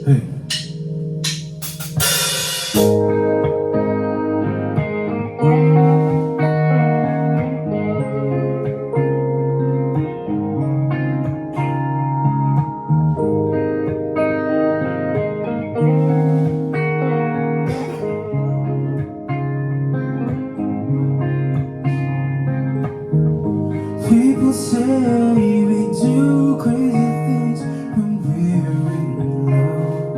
Hey. People say we do crazy things when we're in love,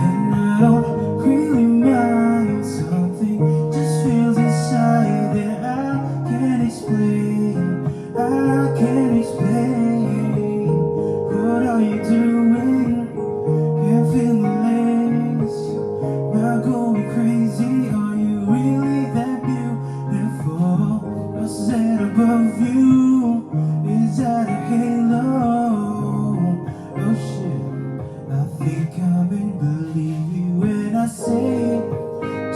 and I don't really mind. Something just feels inside that I can't explain. I can't explain. What are you doing? Can't feel my legs. Am I going crazy? Are you really that beautiful? What's that above you? Is that a halo? Oh shit, I think I'm in believe you when I say,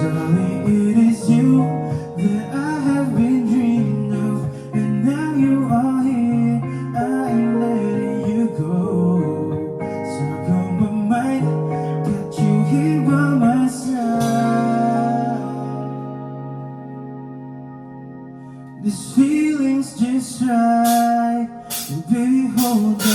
darling, it is you that I have been dreaming of, and now you are here. I ain't letting you go. Circle my mind, got you here by my side. This feeling's just right, and baby, hold on.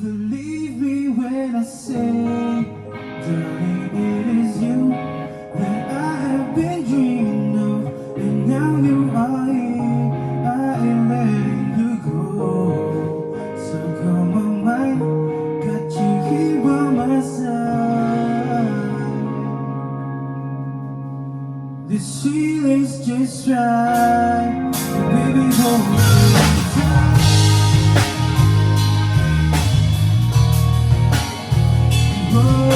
Believe me when I say, darling, it is you that I have been dreaming of, and now you are here. I ain't letting you go. So come on, mind, got you here by my side. This feeling's just right, baby, hold me tight. Oh